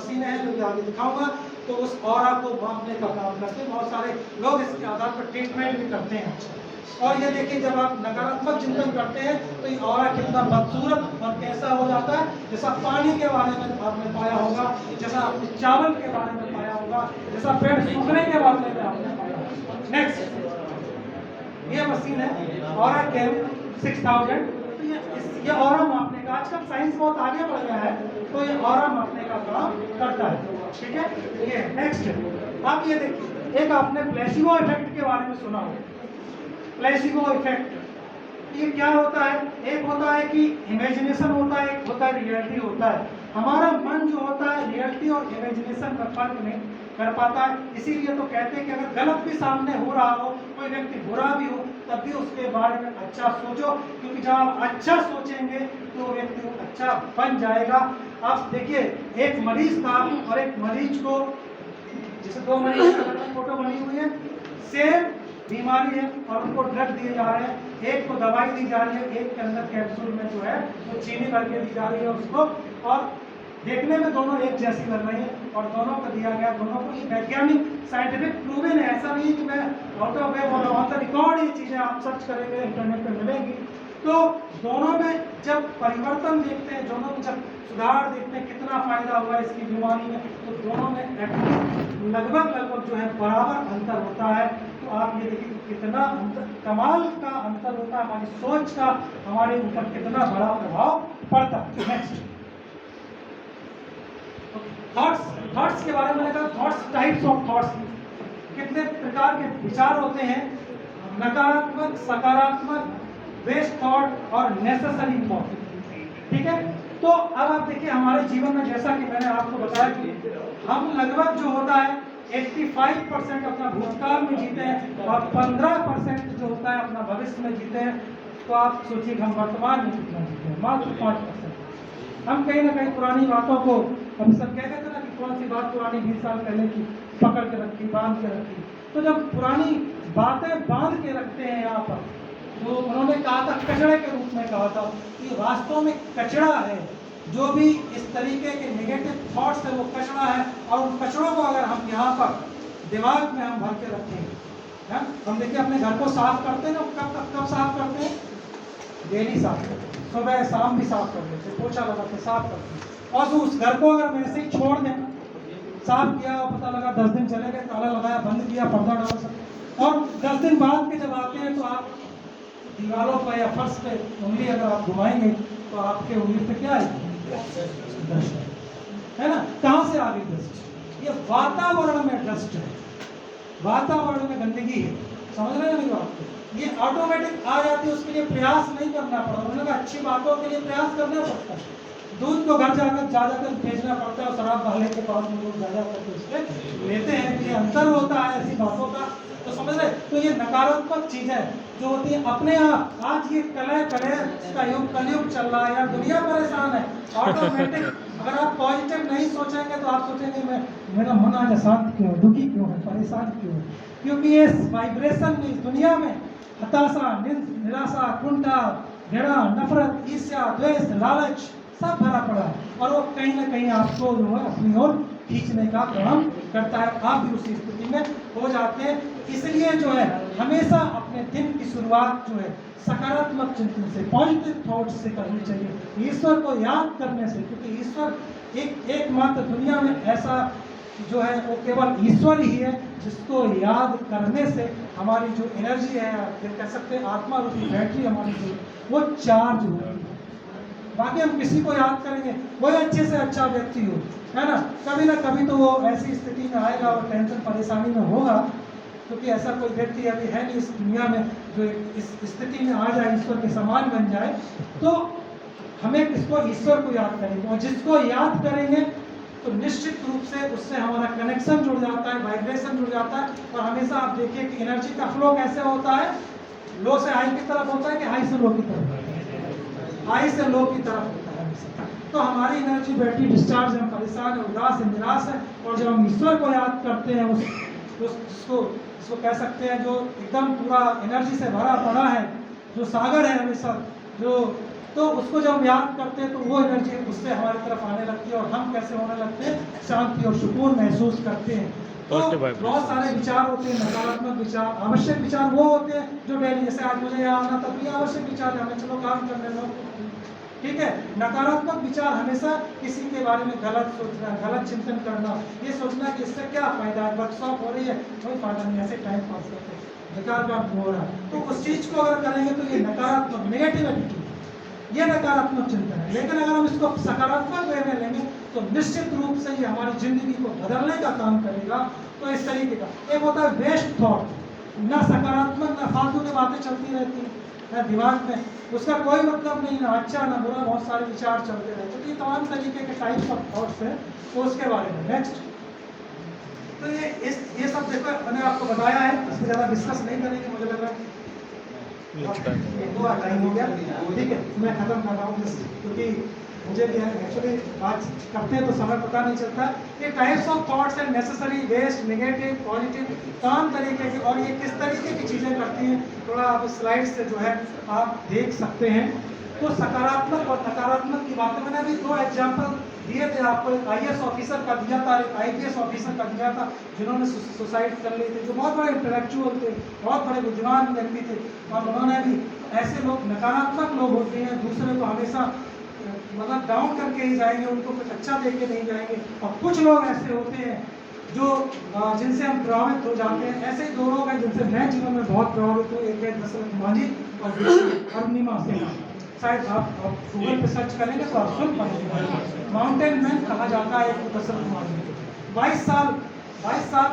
मशीनें हैं जो कि आगे दिखाऊंगा, तो उस ऑरा को मापने का काम करते हैं। बहुत सारे लोग इसके आधार पर ट्रीटमेंट भी करते हैं। और ये देखिए, जब आप नकारात्मक चिंतन करते हैं तो ये ऑरा कितना बदसूरत और कैसा हो जाता है। जैसा पानी के बारे में आपने पाया होगा, जैसा आपने चावल के बारे में पाया होगा, जैसा पेड़ सूखने के बारे में आपने पाया होगा। नेक्स्ट, ये मशीन है ऑरा कैम 6000। तो ये ऑरा मापने का, आजकल साइंस बहुत आगे बढ़ गया है, तो ये ऑरा मापने का काम करता है। ठीक है, ये नेक्स्ट। आप ये देखिए, एक आपने प्लेसिबो इफेक्ट के बारे में सुना होगा। प्लेसिबो इफेक्ट ये क्या होता है? एक होता है कि इमेजिनेशन होता है, एक होता है रियलिटी होता है। हमारा मन जो होता है रियलिटी और इमेजिनेशन का फर्क नहीं कर पाता है। इसीलिए तो कहते हैं कि अगर गलत भी सामने हो रहा हो, कोई व्यक्ति बुरा भी हो, तब भी उसके बारे में अच्छा सोचो, क्योंकि जब आप अच्छा सोचेंगे तो वो व्यक्ति अच्छा बन जाएगा। आप देखिए, एक मरीज था और एक मरीज को, जैसे दो मरीज की फोटो बनी हुई है, सेम बीमारी है और उनको ड्रग दिए जा रहे हैं। एक को दवाई दी जा रही है, एक के अंदर कैप्सूल में जो है वो चीनी भर के दी जा रही है उसको, और देखने में दोनों एक जैसी लग रही है और दोनों को दिया गया, दोनों को ये वैज्ञानिक साइंटिफिक प्रूवन है। ऐसा नहीं कि मैं आउट ऑफ वे बोल रहा हूँ, ऑन द रिकॉर्ड ये चीज़ें आप सर्च करेंगे इंटरनेट पे मिलेंगी। तो दोनों में जब परिवर्तन देखते हैं, दोनों में जब सुधार देखते हैं, कितना फायदा हुआ इसकी बीमारी में, तो दोनों में लगभग जो है बराबर अंतर होता है। तो आप ये देखिए कितना अंतर, कमाल का अंतर होता है। हमारी सोच का हमारे ऊपर कितना बड़ा प्रभाव पड़ता है। नेक्स्ट, थॉट्स के बारे में मैंने कहा, थॉट्स, टाइप्स ऑफ थॉट्स, कितने प्रकार के विचार होते हैं, नकारात्मक, सकारात्मक, वेस्ट थॉट और नेसेसरी थॉट। ठीक है, तो अब आप देखिए हमारे जीवन में, जैसा कि मैंने आपको बताया कि हम लगभग जो होता है 85% अपना भूतकाल में जीते हैं और 15% जो होता है अपना भविष्य में जीते हैं। तो आप सोचिए हम वर्तमान में कितना जीते हैं, मात्र 5%। हम कहीं ना कहीं पुरानी बातों को, अभी सब कह रहे थे ना कि कौन सी बात पुरानी 20 साल पहले की पकड़ के रखी, बांध के रखी। तो जब पुरानी बातें बांध के रखते हैं यहाँ पर, तो उन्होंने कहा था, कचड़े के रूप में कहा था कि वास्तव में कचड़ा है, जो भी इस तरीके के नेगेटिव थॉट्स है वो कचड़ा है। और उन कचड़ों को अगर हम यहाँ पर दिमाग में हम भर के रखेंगे, हम देखिए अपने घर को साफ करते हैं ना, कब साफ करते हैं? डेली साफ करते हैं, सुबह शाम भी साफ कर देते हैं, पोछा लगाते हैं, साफ करते हैं। और तो उस घर को अगर हम ऐसे ही छोड़ दें, साफ किया और पता लगा 10 दिन चले गए, ताला लगाया, बंद किया, पर्दा डाल सकते, और 10 दिन बाद के जब आते हैं तो आप दीवारों पर या फर्श पे उंगली अगर आप घुमाएंगे तो आपके उंगली पे क्या आएगी? डस्ट है ना। कहां से आ गई डस्ट? ये वातावरण में डस्ट है, वातावरण में गंदगी है। समझ रहे हैं मेरी बात को? ये ऑटोमेटिक आ जाती है, उसके लिए प्रयास नहीं करना पड़ता। उन्होंने कहा अच्छी बातों के लिए प्रयास करना पड़ता है। दूध को घर जाकर भेजना पड़ता है और शराब वाले के पास में लोग जा करके उससे लेते हैं। ये अंतर होता है ऐसी बातों का, तो समझ रहे? तो ये नकारात्मक चीजें जो होती है अपने आप, आज ये का युग, कलयुग चल रहा है यार, दुनिया परेशान है। ऑटोमेटिक अगर आप पॉजिटिव नहीं सोचेंगे तो आप सोचेंगे मेरा मन आज अशांत क्यों, दुखी क्यों है, परेशान क्यों है? क्योंकि ये वाइब्रेशन में, इस दुनिया में हताशा, निराशा, कुंठा, घृणा, नफरत, ईर्ष्या, द्वेष, लालच सब भरा पड़ा है, और वो कहीं ना कहीं आपको जो है अपनी ओर खींचने का काम करता है। आप भी उसी स्थिति में हो जाते हैं। इसलिए जो है हमेशा अपने दिन की शुरुआत जो है सकारात्मक चिंतन से, पॉजिटिव थॉट्स से करनी चाहिए, ईश्वर को याद करने से। क्योंकि ईश्वर एकमात्र दुनिया में ऐसा जो है वो केवल ईश्वर ही है जिसको याद करने से हमारी जो एनर्जी है, कह सकते हैं आत्मा रूपी बैटरी हमारी जो, वो चार्ज होती है। बाकी हम किसी को याद करेंगे, वही अच्छे से अच्छा व्यक्ति हो, है ना कभी तो वो ऐसी स्थिति में आएगा और टेंशन परेशानी में होगा, क्योंकि ऐसा कोई व्यक्ति अभी है नहीं इस दुनिया में जो इस स्थिति में आ जाए, ईश्वर के समान बन जाए। तो हमें किसको? ईश्वर को याद करेंगे, और जिसको याद करेंगे तो निश्चित रूप से उससे हमारा कनेक्शन जुड़ जाता है, वाइब्रेशन जुड़ जाता है। और हमेशा आप देखिए कि एनर्जी का फ्लो कैसे होता है, लो से हाई की तरफ होता है कि हाई से लो की तरफ? हाई से लो की तरफ होता है हमेशा। तो हमारी एनर्जी बैटरी डिस्चार्ज है, हम परेशान है, उदास है, निराश है, और जब हम ईश्वर को याद करते हैं, उसको कह सकते हैं जो एकदम पूरा एनर्जी से भरा पड़ा है, जो सागर है हमेशा, जो तो उसको जब याद करते हैं तो वो एनर्जी उससे हमारी तरफ आने लगती है और हम कैसे होने लगते हैं, शांति और सुकून महसूस करते हैं। तो बहुत सारे विचार होते हैं, नकारात्मक विचार। आवश्यक विचार वो होते हैं जो डेली, जैसे आज मुझे यहाँ आना था तो ये आवश्यक विचार है, हमें चलो काम करने दो, ठीक है। नकारात्मक विचार हमेशा किसी के बारे में गलत सोचना, गलत चिंतन करना, ये सोचना कि इससे क्या फायदा है, वर्कशॉप हो रही है कोई फायदा नहीं, ऐसे टाइम पास करते हैं, बेकार काम हो रहा है। तो उस चीज को अगर करेंगे तो ये नकारात्मक, नेगेटिव एटीट्यूड, ये नकारात्मक चिंतन है। लेकिन अगर हम इसको सकारात्मक वे में लेंगे तो निश्चित रूप से ये हमारी जिंदगी को बदलने का काम करेगा। तो इस तरीके का एक होता है वेस्ट थॉट, ना सकारात्मक ना फालतू की बातें चलती रहती है दिमाग में, उसका कोई मतलब नहीं, ना अच्छा ना बुरा, बहुत सारे विचार चलते रहते हैं। तो ये तमाम तरीके के टाइप्स ऑफ थॉट्स हैं, तो उसके बारे में नेक्स्ट। तो ये सब देखो मैंने आपको बताया है, इसमें ज़्यादा डिस्कस नहीं करेंगे, मुझे लग रहा है दो टाइम हो गया, ठीक है, मैं खत्म कर रहा हूँ क्योंकि मुझे भी एक्चुअली बात करते हैं तो समय पता नहीं चलता। ये types of thoughts and necessary, waste, negative, positive, तमाम तरीके की, और ये किस तरीके की चीज़ें करती हैं थोड़ा आप स्लाइड से जो है आप देख सकते हैं। तो सकारात्मक और नकारात्मक की बातें मैंने अभी दो एग्जाम्पल दिए थे आपको, एक IAS ऑफिसर का दिया था, एक IPS ऑफिसर का दिया था, जिन्होंने सुसाइड कर ली थी, जो बहुत बड़े इंटेलेक्चुअल थे, बहुत बड़े बुद्धिमान व्यक्ति थे, और उन्होंने भी, ऐसे लोग नकारात्मक लोग होते हैं, दूसरे को हमेशा मतलब डाउन करके ही जाएंगे, उनको कुछ अच्छा दे के नहीं जाएंगे। और कुछ लोग ऐसे होते हैं जो जिनसे हम प्रभावित हो जाते हैं। ऐसे ही दो लोग हैं जिनसे मैं जीवन में बहुत प्रभावित हूँ, एक है दशरथ मांझी और दूसरी अरुणिमा सिन्हा। शायद आप गूगल पे सर्च करेंगे तो आप सुन पाएंगे, माउंटेन मैन कहा जाता है एक दशरथ मांझी। 22 साल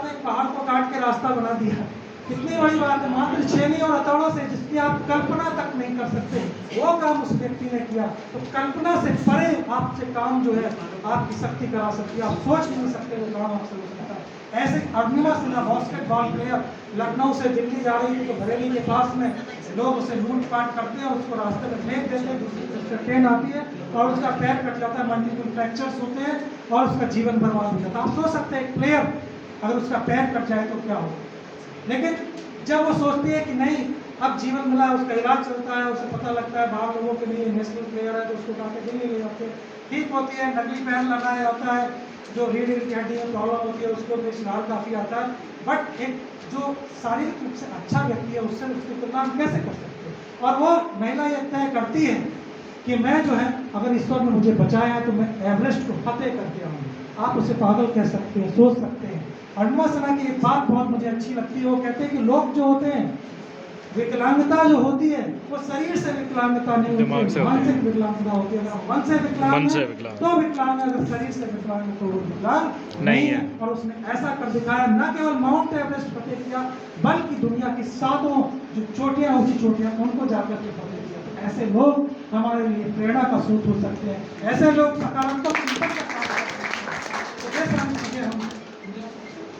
में एक पहाड़ को काट के रास्ता बना दिया, कितनी बड़ी बात है, मात्र छेनी और हथौड़ों से, जिसकी आप कल्पना तक नहीं कर सकते, वो काम उस व्यक्ति ने किया। तो कल्पना से परे आपसे काम जो है आपकी शक्ति करा सकती है, आप सोच नहीं सकते वो काम आपसे हो सकता है। ऐसे अरुणिमा सिन्हा बास्केटबॉल प्लेयर, लखनऊ से दिल्ली जा रही थी तो बरेली के पास में लोग उसे लूटपाट करते हैं, उसको रास्ते में फेंक देते हैं, दूसरी तरफ से ट्रेन आती है और उसका पैर कट जाता है, मल्टीपल फ्रैक्चर्स होते हैं और उसका जीवन बर्बाद हो जाता है। आप सोच सकते हैं एक प्लेयर अगर उसका पैर कट जाए तो क्या हो। लेकिन जब वो सोचती है कि नहीं अब जीवन मिला, उसका इलाज चलता है, उसे पता लगता है बाहर लोगों के लिए नेशनल प्लेयर है, तो उसको उठा के दिल्ली ले जाते हैं, ठीक होती है, नकली पैर लगाया जाता है, जो रीढ़ की हड्डी में प्रॉब्लम होती है उसको भी सुधार काफ़ी आता है। बट एक जो शारीरिक रूप से अच्छा व्यक्ति है उससे उसकी तुलना हम कैसे कर सकते हैं। और वो महिला ये तय करती है कि मैं जो है अगर ईश्वर ने मुझे बचाया है तो मैं एवरेस्ट को फतेह करके आऊँगी। आप उसे पागल कह सकते हैं, सोच सकते हैं। अरुणिमा सिन्हा की एक बात बहुत मुझे अच्छी लगती है, वो कहते हैं कि लोग जो होते हैं, विकलांगता जो होती है वो शरीर से विकलांगता नहीं होती है, मानसिक विकलांगता होती है। अगर मन से विकलांग तो विकलांग, अगर शरीर से विकलांग तो वो विकलांग नहीं है। और उसने ऐसा कर दिखाया, न केवल माउंट एवरेस्ट फतेह किया बल्कि दुनिया की 7 जो चोटियां, ऊंची चोटियां, उनको जाकर के फतेह किया। तो ऐसे लोग हमारे लिए प्रेरणा का स्रोत हो सकते हैं, ऐसे लोग सकारात्मक चिंतन का काम करते हैं। तो जैसे हम चीजें हम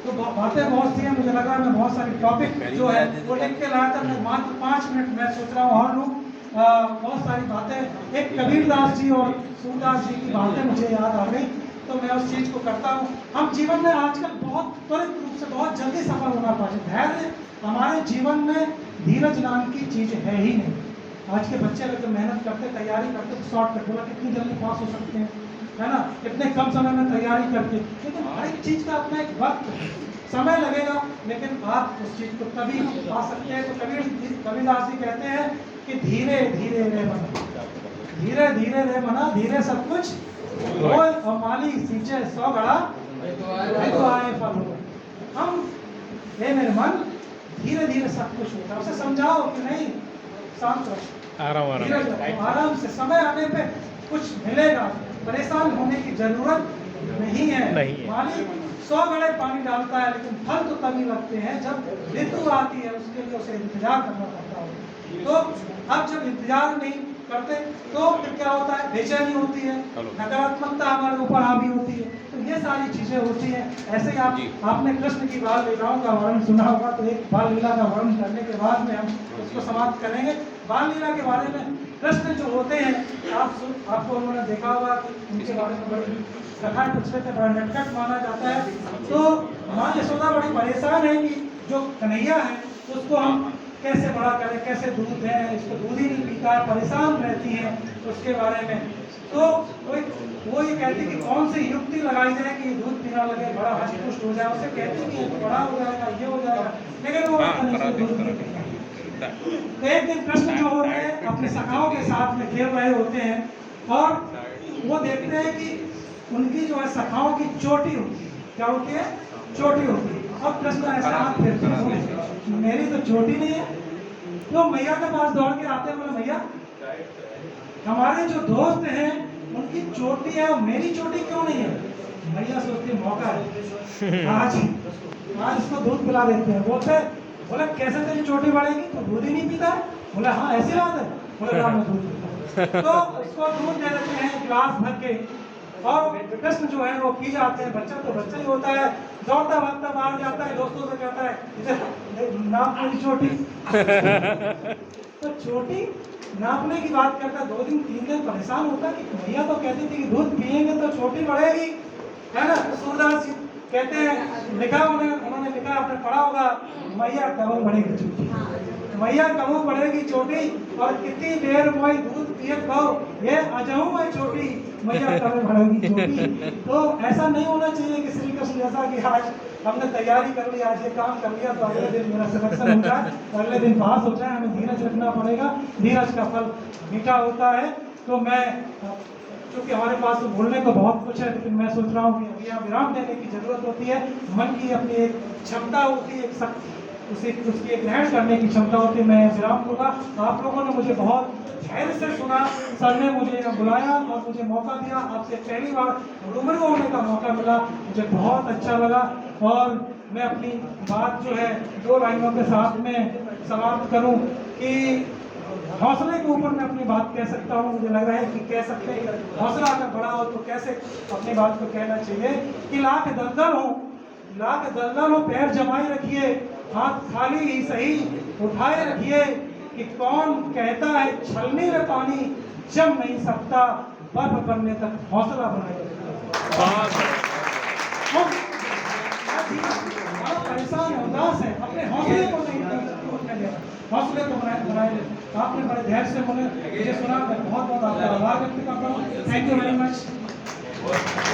तो बातें बहुत सी हैं, मुझे लगा मैं बहुत सारी टॉपिक जो है वो लिख के लाया था, मैं मात्र 5 मिनट मैं सोच रहा हूँ और लूँ बहुत सारी बातें। एक कबीरदास जी और सूरदास जी की बातें मुझे याद आ गई तो मैं उस चीज़ को करता हूँ। हम जीवन में आजकल बहुत त्वरित रूप से बहुत जल्दी सफल होना पाते, धैर्य हमारे जीवन में धीरज नाम की चीज़ है ही नहीं। आज के बच्चे अगर मेहनत करते, तैयारी करते तो शॉर्टकट बोला कितनी जल्दी पास हो सकते हैं, है ना, इतने कम समय में तैयारी करके। लेकिन हर एक चीज़ का अपना एक वक्त समय लगेगा, लेकिन आप उस चीज़ को तभी पा सकते हैं। तो कबीरदास जी कहते हैं कि धीरे धीरे रे मना, धीरे धीरे रे मना, धीरे सब कुछ हो, और माली सींचे 100 घड़ा तो आए फल हो। हम हे मेरे मन धीरे धीरे सब कुछ होता है, उसे समझाओ कि नहीं शांत रहो, आराम से, समय आने पे कुछ मिलेगा, परेशान होने की जरूरत नहीं है। माली 100 घड़े पानी डालता है लेकिन फल तो तभी लगते हैं जब ऋतु आती है, उसके लिए उसे इंतजार करना पड़ता है। तो अब जब इंतजार नहीं करते तो फिर क्या होता है, बेचैनी होती है, नकारात्मकता हमारे ऊपर हावी होती है। तो ये सारी चीजें होती हैं। ऐसे ही आपने कृष्ण की बाल लीलाओं का वर्णन सुना होगा, तो एक बाल लीला का वर्णन करने के बाद में हम उसको समाप्त करेंगे। बाल लीला के बारे में कृष्ण जो होते हैं, आपको उन्होंने देखा होगा कि उनके बारे में बड़ी कथा पूछते थे, बड़ा नटखट माना जाता है। तो माँ यशोदा बड़ी परेशान है कि जो कन्हैया है उसको हम कैसे बड़ा करें, कैसे दूध दें, इसको दूध ही नहीं पीता है, परेशान रहती हैं उसके बारे में। तो वो ये कहती कि कौन सी युक्ति लगाई जाए कि दूध पीना लगे, बड़ा हष्ट पुष्ट हो जाए। उसे कहती कि बड़ा हो जाएगा, ये हो जाएगा, लेकिन वो दूध नहीं पीता। तो एक दिन कृष्ण जो होते हैं अपने सखाओं के साथ में खेल रहे होते हैं और वो देखते हैं कि उनकी जो है सखाओं की चोटी होती है। क्या होती है? चोटी होती है। और कृष्ण ऐसा हाथ फेरते हैं, मेरी तो चोटी नहीं है। तो मैया के पास दौड़ के आते हैं, बोले मैया हमारे जो दोस्त हैं उनकी चोटी है और मेरी चोटी क्यों नहीं है? मैया सोचती मौका है, आज इसको दूध पिला देते हैं। बोले कैसे तेरी चोटी बढ़ेगी, तो दूध ही नहीं पीता है? बोले हाँ ऐसी बात है। बोले हाँ मैं दूध पीता हूं। तो उसको दूध दे देते हैं गिलास भर के और कृष्ण जो है वो पी जाते हैं। बच्चा तो बच्चा ही होता है, दौड़ता भागता बाहर जाता है, दोस्तों से कहता है नाप मेरी चोटी। तो चोटी नापने की बात करता, 2 दिन 3 दिन परेशान होता कि भैया तो कहती थी कि दूध पिएंगे तो चोटी बढ़ेगी, है ना। सूरदास जी कहते हैं, लिखा उन्होंने लिखा, आपने पढ़ा होगा, मैया कब बढ़ेगी चोटी, मैया कब बढ़ेगी चोटी, और कितनी देर मोई दूध पिए खाओ, ये अजहू मैं छोटी, मैया कब बढ़ेगी चोटी। तो ऐसा नहीं होना चाहिए कि श्री कृष्ण जैसा कि आज हमने तैयारी कर ली, आज ये काम कर लिया तो अगले दिन मेरा सिलेक्शन हो जाए, अगले दिन पास हो जाए। हमें धीरज रखना पड़ेगा, धीरज का फल मीठा होता है। तो मैं क्योंकि हमारे पास बोलने को बहुत कुछ है, लेकिन मैं सोच रहा हूँ कि अभी यहाँ विराम देने की जरूरत होती है। मन की अपनी एक क्षमता होती है, उसकी एक ग्रहण करने की क्षमता होती है। मैं विराम दूंगा। आप लोगों ने मुझे बहुत धैर्य से सुना, सर ने मुझे बुलाया और मुझे मौका दिया, आपसे पहली बार रूबरू होने का मौका मिला, मुझे बहुत अच्छा लगा। और मैं अपनी बात जो है 2 लाइनों के साथ में समाप्त करूं कि हौसले के ऊपर मैं अपनी बात कह सकता हूं। मुझे लग रहा है कि कह सकते हैं, हौसला अगर बड़ा हो तो कैसे अपनी बात को कहना चाहिए कि लाख दलदल हो पैर जमाए रखिए, हाथ खाली ही सही उठाए रखिए, कि कौन कहता है छलनी में पानी जम नहीं सकता, बर्फ बनने तक हौसला बनाए परेशान है, उदास है, अपने हौसले को नहीं हौसले को बनाए। आपने बड़े धैर्य से मुझे सुना, मैं बहुत बहुत आपका आभार व्यक्त करता हूँ। Thank you very much.